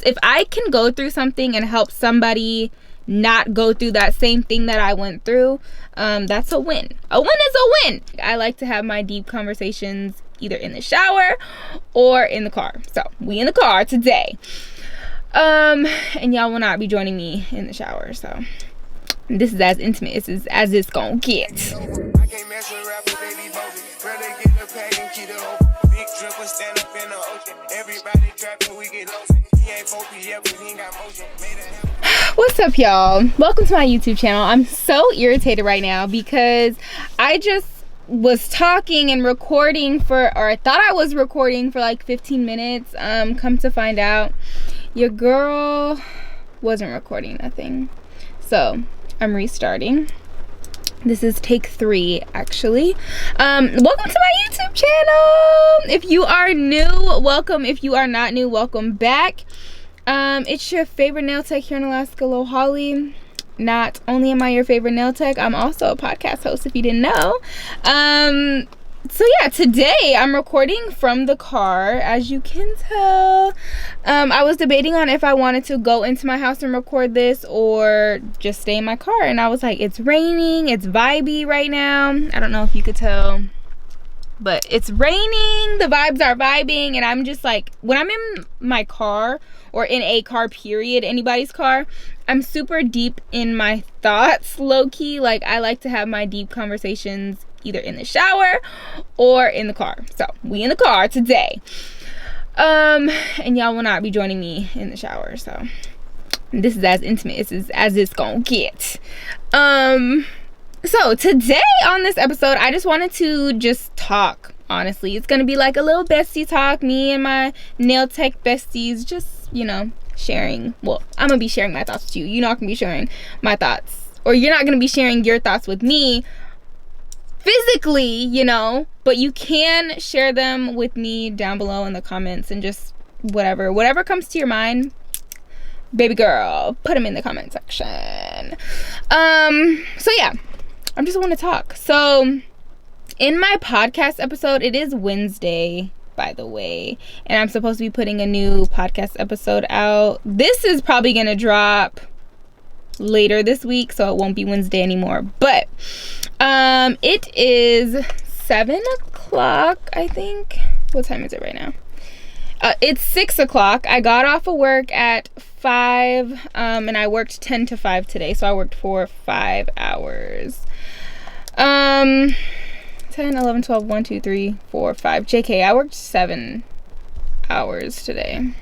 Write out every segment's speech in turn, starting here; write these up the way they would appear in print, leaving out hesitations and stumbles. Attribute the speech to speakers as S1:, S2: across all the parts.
S1: lessons. If I can go through something and help somebody not go through that same thing that I went through, that's a win. A win is a win. I like to have my deep conversations either in the shower or in the car. So we in the car today. And y'all will not be joining me in the shower. So this is as intimate as it's gonna get.
S2: I can't mess with rappers, they be bogus. Brother get the pack and keep it open. Big dripper stand up in the ocean. Everybody trapping, we get lost. He ain't focused yet, but he ain't got motion.
S1: What's up, y'all? Welcome to my YouTube channel. I'm so irritated right now because I just was talking and recording or I thought I was recording for like 15 minutes. Come to find out, your girl wasn't recording nothing. So I'm restarting. This is take 3, actually. Welcome to my YouTube channel. If you are new, welcome. If you are not new, welcome back. It's your favorite nail tech here in Alaska, Lo Holly. Not only am I your favorite nail tech, I'm also a podcast host, if you didn't know. So yeah, today I'm recording from the car, as you can tell. I was debating on if I wanted to go into my house and record this or just stay in my car, and I was like, it's raining, it's vibey right now. I don't know if you could tell, but it's raining, the vibes are vibing, and I'm just like, when I'm in my car or in a car period, anybody's car, I'm super deep in my thoughts, low-key. Like, I like to have my deep conversations either in the shower or in the car. So we in the car today, and y'all will not be joining me in the shower. So this is as intimate as it's gonna get. So today on this episode, I just wanted to just talk. Honestly, it's gonna be like a little bestie talk, me and my nail tech besties, just, you know, sharing. Well, I'm gonna be sharing my thoughts with you. You're not gonna be sharing my thoughts, or you're not gonna be sharing your thoughts with me physically, you know, but you can share them with me down below in the comments, and just whatever comes to your mind, baby girl, put them in the comment section. So yeah, I just want to talk. So in my podcast episode, it is Wednesday, by the way, and I'm supposed to be putting a new podcast episode out. This is probably gonna drop later this week, so it won't be Wednesday anymore, but it is 7 o'clock, I think. What time is it right now? It's 6 o'clock. I got off of work at 5, and I worked 10 to 5 today, so I worked for 5 hours. 10, 11, 12, 1, 2, 3, 4, 5. JK, I worked 7 hours today.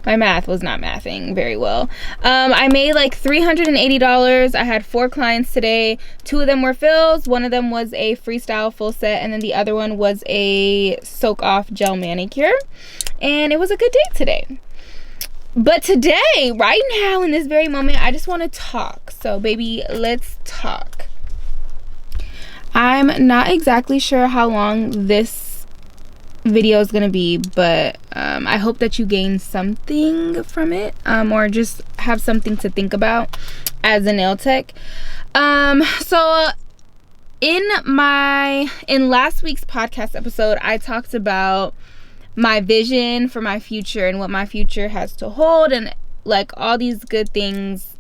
S1: My math was not mathing very well. I made like $380. I had 4 clients today. 2 of them were fills. 1 of them was a freestyle full set, and then the other one was a soak off gel manicure. And it was a good day today. But today, right now, in this very moment, I just want to talk. So baby, let's talk. I'm not exactly sure how long this video is gonna be, but I hope that you gain something from it, or just have something to think about as a nail tech. So in last week's podcast episode, I talked about my vision for my future and what my future has to hold, and like all these good things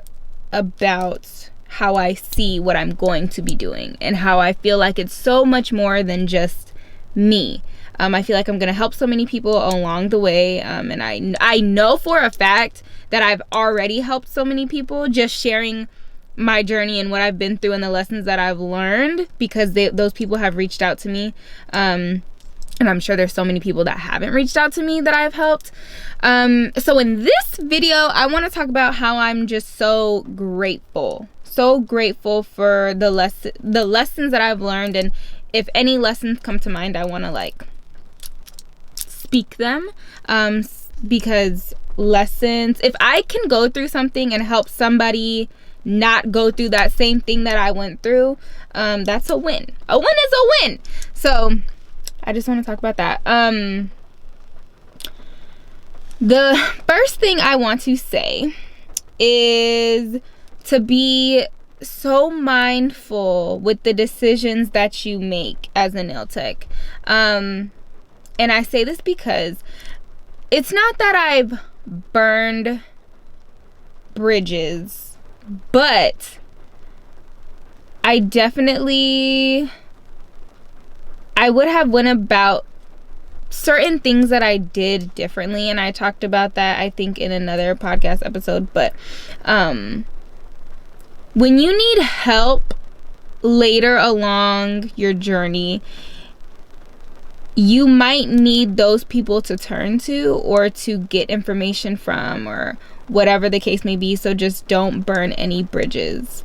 S1: about how I see what I'm going to be doing, and how I feel like it's so much more than just me. I feel like I'm gonna help so many people along the way, and I know for a fact that I've already helped so many people just sharing my journey and what I've been through and the lessons that I've learned, because those people have reached out to me, and I'm sure there's so many people that haven't reached out to me that I've helped. So in this video, I want to talk about how I'm just so grateful for the lessons that I've learned, and if any lessons come to mind, I want to like speak them, because lessons, if I can go through something and help somebody not go through that same thing that I went through, that's a win. A win is a win. So I just want to talk about that. The first thing I want to say is to be so mindful with the decisions that you make as a nail tech. And I say this because it's not that I've burned bridges, but I would have went about certain things that I did differently, and I talked about that, I think, in another podcast episode. But when you need help later along your journey, you might need those people to turn to or to get information from, or whatever the case may be. So just don't burn any bridges,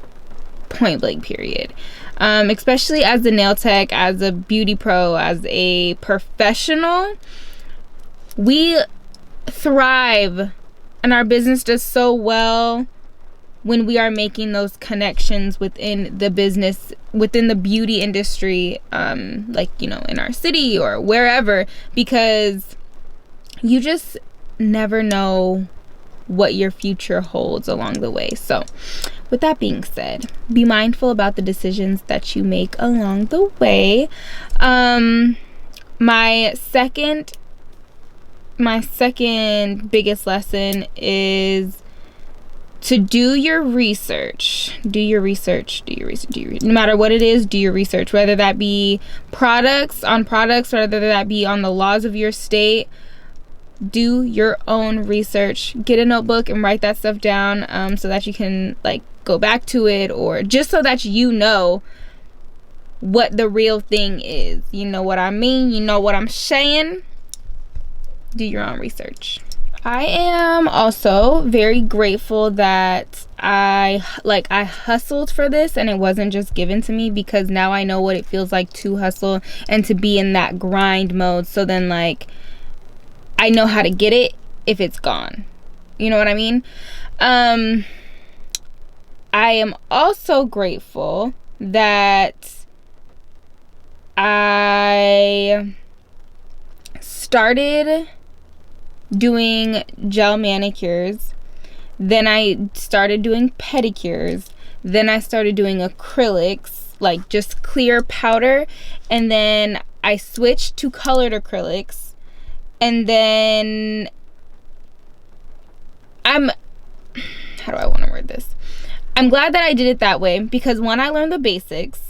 S1: point blank, period. Especially as a nail tech, as a beauty pro, as a professional, we thrive and our business does so well when we are making those connections within the business, within the beauty industry, like, you know, in our city or wherever, because you just never know what your future holds along the way. So with that being said, be mindful about the decisions that you make along the way. My second biggest lesson is to do your research. No matter what it is, do your research. Whether that be products, whether that be on the laws of your state. Do your own research. Get a notebook and write that stuff down, so that you can, like, go back to it, or just so that you know what the real thing is. You know what I mean? You know what I'm saying? Do your own research. I am also very grateful that I hustled for this and it wasn't just given to me, because now I know what it feels like to hustle and to be in that grind mode. So then, like, I know how to get it if it's gone. You know what I mean? I am also grateful that I started doing gel manicures, then I started doing pedicures, then I started doing acrylics, like just clear powder, and then I switched to colored acrylics, and then how do I want to word this? I'm glad that I did it that way, because when I learned the basics,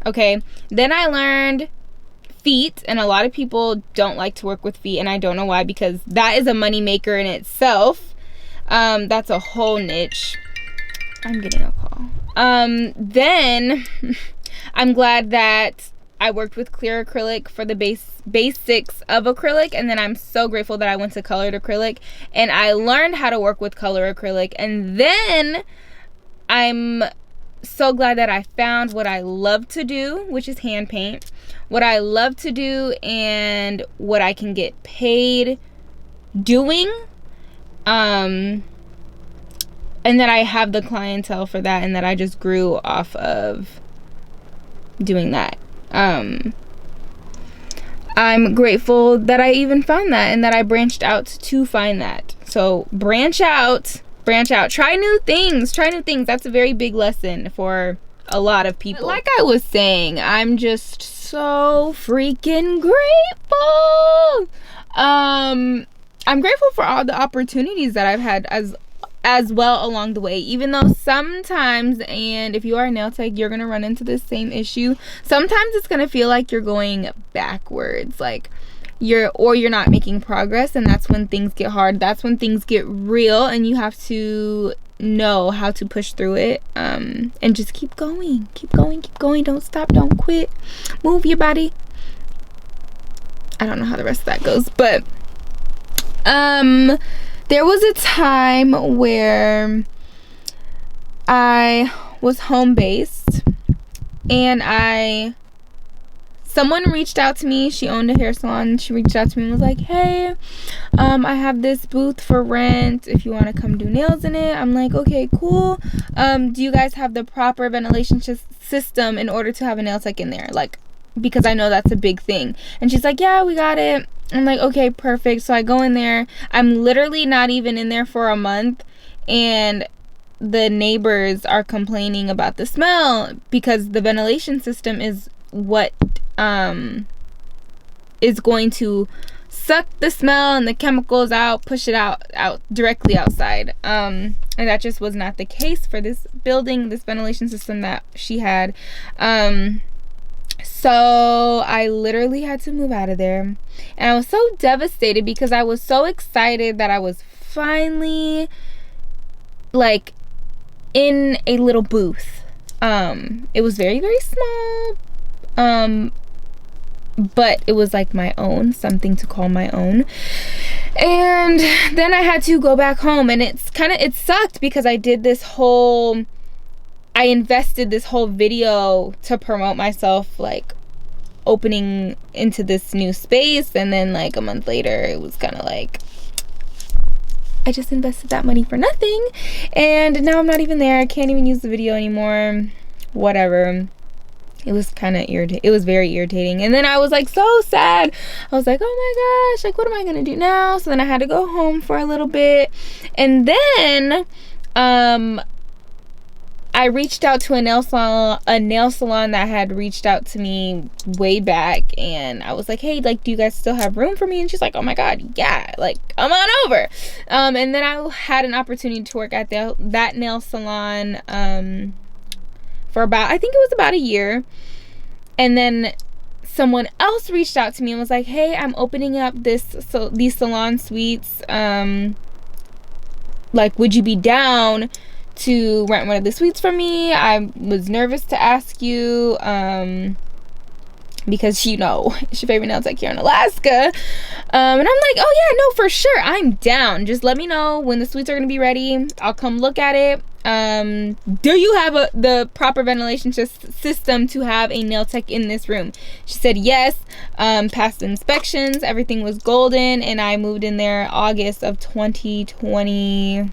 S1: okay, then I learned feet, and a lot of people don't like to work with feet, and I don't know why, because that is a money maker in itself. That's a whole niche. I'm getting a call. Then I'm glad that I worked with clear acrylic for the basics of acrylic, and then I'm so grateful that I went to colored acrylic and I learned how to work with color acrylic, and then I'm so glad that I found what I love to do, which is hand paint. What I love to do and what I can get paid doing. And that I have the clientele for that, and that I just grew off of doing that. I'm grateful that I even found that, and that I branched out to find that. So branch out, try new things. That's a very big lesson for a lot of people. Like I was saying, I'm just so freaking grateful. I'm grateful for all the opportunities that I've had as well along the way, even though sometimes, and if you are a nail tech, you're gonna run into this same issue. Sometimes it's gonna feel like you're going backwards, like you're not making progress, and that's when things get hard. That's when things get real, and you have to know how to push through it, and just keep going. Don't stop, don't quit, move your body. I don't know how the rest of that goes, but there was a time where I was home based, and someone reached out to me. She owned a hair salon. She reached out to me and was like, hey, I have this booth for rent if you want to come do nails in it. I'm like, okay, cool. Do you guys have the proper ventilation system in order to have a nail tech in there? Like, because I know that's a big thing. And she's like, yeah, we got it. I'm like, okay, perfect. So I go in there. I'm literally not even in there for a month, and the neighbors are complaining about the smell, because the ventilation system is what is going to suck the smell and the chemicals out, push it out directly outside. And that just was not the case for this building, this ventilation system that she had. So I literally had to move out of there, and I was so devastated because I was so excited that I was finally like in a little booth. It was very, very small, but it was like my own, something to call my own. And then I had to go back home, and it sucked because I invested this whole video to promote myself, like opening into this new space, and then like a month later it was kind of like I just invested that money for nothing, and now I'm not even there. I can't even use the video anymore. Whatever. It was kind of irritating. It was very irritating. And then I was like so sad. I was like, oh my gosh, like what am I gonna do now? So then I had to go home for a little bit, and then I reached out to a nail salon that had reached out to me way back, and I was like, hey, like, do you guys still have room for me? And she's like, oh my god, yeah, like, come on over. And then I had an opportunity to work at that nail salon for I think it was about a year. And then someone else reached out to me and was like, hey, I'm opening up these salon suites, like, would you be down to rent one of the suites from me? I was nervous to ask you, because you know it's your favorite nail tech here in Alaska, and I'm like, oh yeah, no, for sure, I'm down. Just let me know when the suites are gonna be ready. I'll come look at it. Do you have the proper ventilation system to have a nail tech in this room? She said yes. Passed inspections, everything was golden, and I moved in there August of 2021.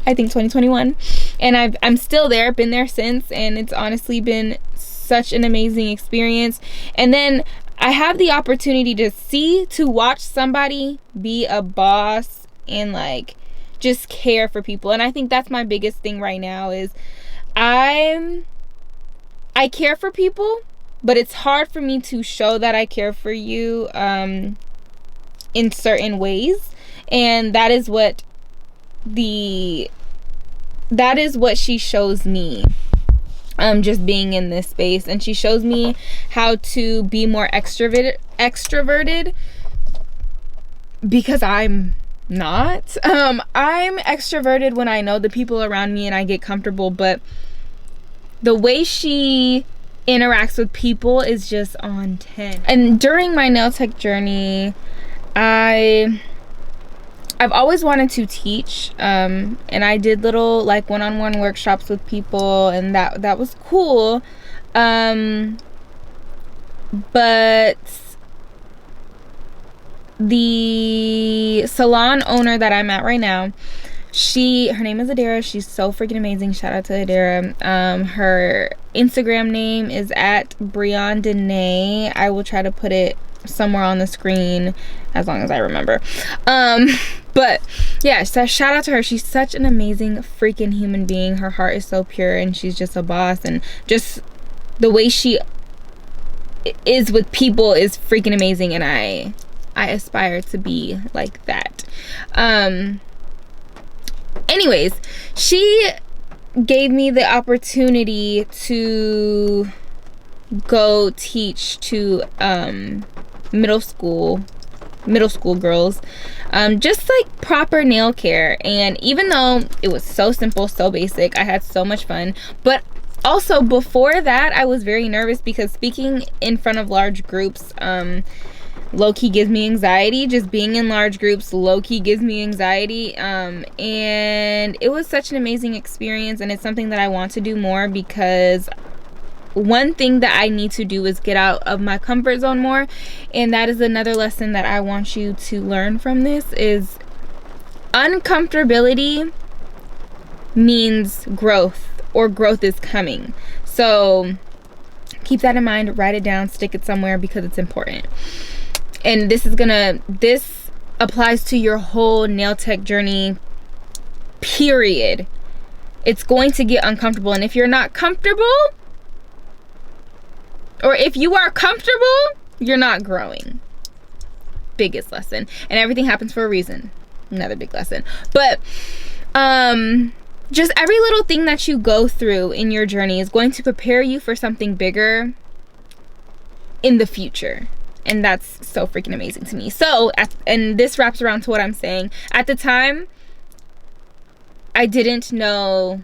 S1: I think 2021, and I'm still there, been there since, and it's honestly been such an amazing experience. And then I have the opportunity to watch somebody be a boss and like just care for people, and I think that's my biggest thing right now is I care for people, but it's hard for me to show that I care for you in certain ways, and that is what she shows me, just being in this space. And she shows me how to be more extroverted because I'm not. I'm extroverted when I know the people around me and I get comfortable, but the way she interacts with people is just on 10. And during my nail tech journey, I've always wanted to teach, and I did little like one-on-one workshops with people, and that was cool, but the salon owner that I'm at right now, her name is Adara. She's so freaking amazing. Shout out to Adara. Her Instagram name is at Brianne Dene. I will try to put it somewhere on the screen as long as I remember. But yeah, so shout out to her. She's such an amazing freaking human being. Her heart is so pure, and she's just a boss, and just the way she is with people is freaking amazing, and I aspire to be like that. Anyways, she gave me the opportunity to go teach to middle school girls, just like proper nail care. And even though it was so simple, so basic, I had so much fun. But also before that, I was very nervous because speaking in front of large groups low-key gives me anxiety. Just being in large groups low-key gives me anxiety, and it was such an amazing experience, and it's something that I want to do more, because one thing that I need to do is get out of my comfort zone more. And that is another lesson that I want you to learn from this, is uncomfortability means growth, or growth is coming. So keep that in mind, write it down, stick it somewhere, because it's important. And this applies to your whole nail tech journey, period. It's going to get uncomfortable, and if you're not comfortable, or if you are comfortable, you're not growing. biggest lesson. And everything happens for a reason. Another big lesson. But just every little thing that you go through in your journey is going to prepare you for something bigger in the future. And that's so freaking amazing to me. So, and this wraps around to what I'm saying. At the time, I didn't know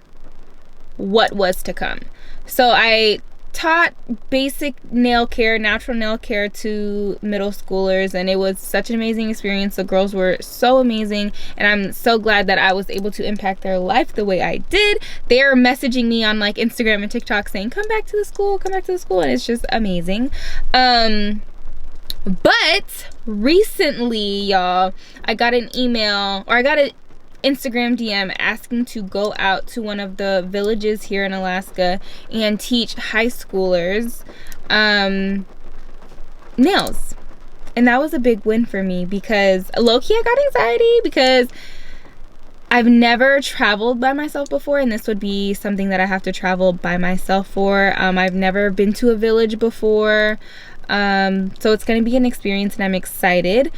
S1: what was to come. So I taught basic nail care, natural nail care to middle schoolers, and it was such an amazing experience. The girls were so amazing, and I'm so glad that I was able to impact their life the way I did. They're messaging me on like Instagram and TikTok saying, come back to the school, and it's just amazing. But recently, y'all, I got an email, or I got an Instagram DM asking to go out to one of the villages here in Alaska and teach high schoolers nails. And that was a big win for me, because low-key I got anxiety because I've never traveled by myself before, and this would be something that I have to travel by myself for. I've never been to a village before. So it's going to be an experience, and I'm excited.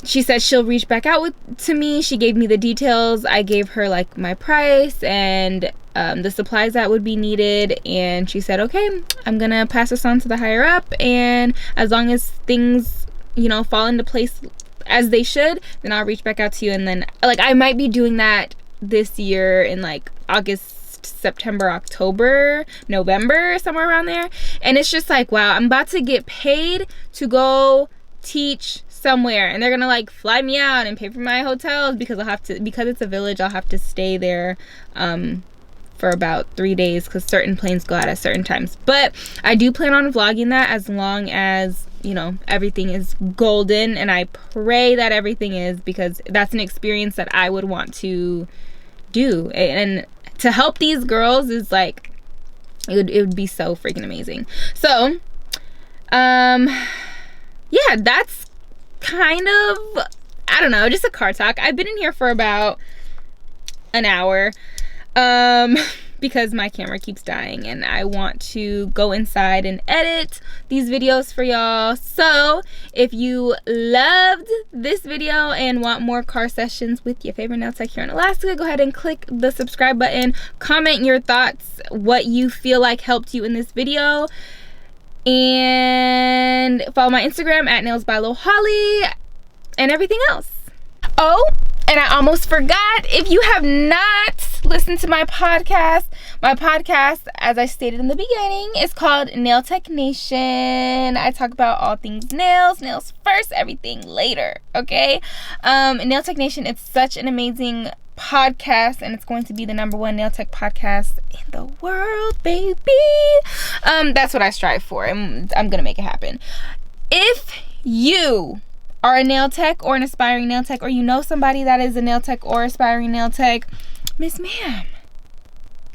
S1: She said she'll reach back out to me. She gave me the details. I gave her like my price and the supplies that would be needed, and she said, okay, I'm going to pass this on to the higher up, and as long as things, you know, fall into place as they should, then I'll reach back out to you. And then like I might be doing that this year in like August, September, October, November, somewhere around there. And it's just like, wow, I'm about to get paid to go teach somewhere, and they're gonna like fly me out and pay for my hotels, because because it's a village, I'll have to stay there for about 3 days, because certain planes go out at certain times. But I do plan on vlogging that, as long as, you know, everything is golden, and I pray that everything is, because that's an experience that I would want to do, and to help these girls is like, it would be so freaking amazing. So yeah, that's kind of, I don't know, just a car talk. I've been in here for about an hour because my camera keeps dying, and I want to go inside and edit these videos for y'all. So if you loved this video and want more car sessions with your favorite nail tech here in Alaska, go ahead and click the subscribe button, comment your thoughts, what you feel like helped you in this video, and follow my Instagram at Nails by Lo Holly, and everything else. Oh, and I almost forgot, if you have not listened to my podcast, as I stated in the beginning, is called Nail Tech Nation. I talk about all things nails first, everything later, okay? Nail Tech Nation, it's such an amazing podcast, and it's going to be the #1 nail tech podcast in the world, baby. That's what I strive for, and I'm gonna make it happen. If you are a nail tech or an aspiring nail tech, or you know somebody that is a nail tech or aspiring nail tech, Miss Ma'am,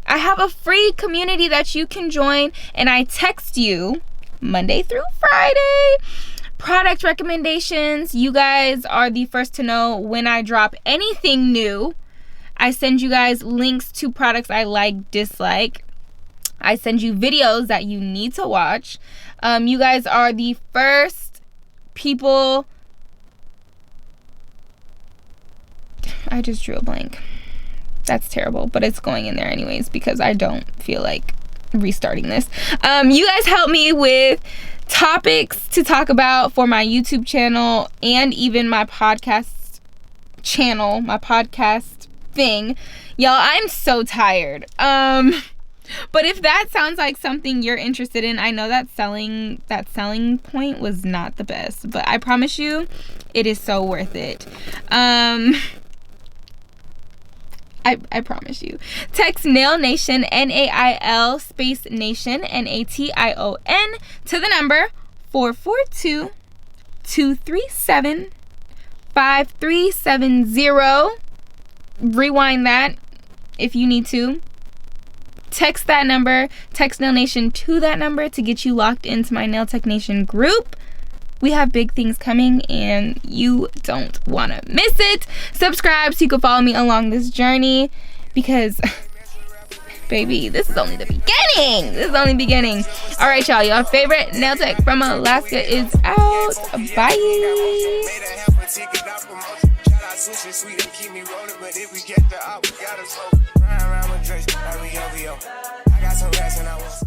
S1: I have a free community that you can join, and I text you Monday through Friday product recommendations. You guys are the first to know when I drop anything new. I send you guys links to products I like, dislike. I send you videos that you need to watch. You guys are the first people. I just drew a blank. That's terrible, but it's going in there anyways, because I don't feel like restarting this. You guys help me with topics to talk about for my YouTube channel, and even my podcast channel, my podcast thing. Y'all, I'm so tired. But if that sounds like something you're interested in, I know that selling point was not the best, but I promise you it is so worth it. I promise you. Text Nail Nation, NAIL space Nation, NATION, to the number 442-237-5370. Rewind that if you need to. Text that number, text Nail Nation to that number to get you locked into my Nail Tech Nation group. We have big things coming, and you don't want to miss it. Subscribe so you can follow me along this journey, because baby, this is only the beginning. This is only the beginning. All right, y'all. Your favorite nail tech from Alaska is out. Bye.
S2: Sushi sweet and keep me rolling, but if we get the out, we gotta slow. Ride around with Drake, like we OVO. I got some rats and I want